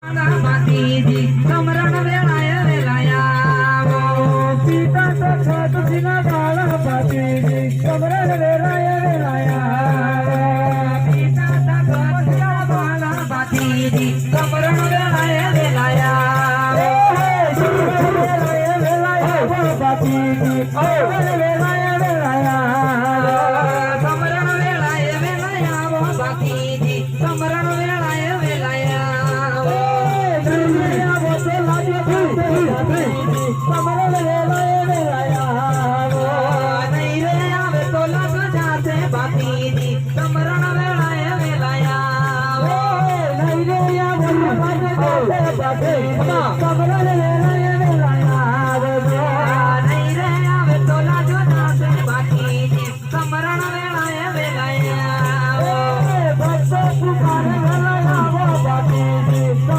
બાતીજી સમરણ વેળાય વેલાયા પિતા સખત સિના બાળા બાતીજી સમરણ વેળાય વેલાયા પિતા સખત સિના બાળા બાતીજી સમરણ વેળાય વેલાયા બાતીજી સમરણ વેળાય વેલાયા સમરણ વેળાય વેલાયા બાતીજી સમરણ વેળાય વેલાયા સમરણ વેળાએ વેલાયા નહીં રે આવે તો લગ જાતે બાતીજી સમરણ વેળાએ વેલાયા નહીં રે આવે તો લગ જાતે બાતીજી સમરણ વેળાએ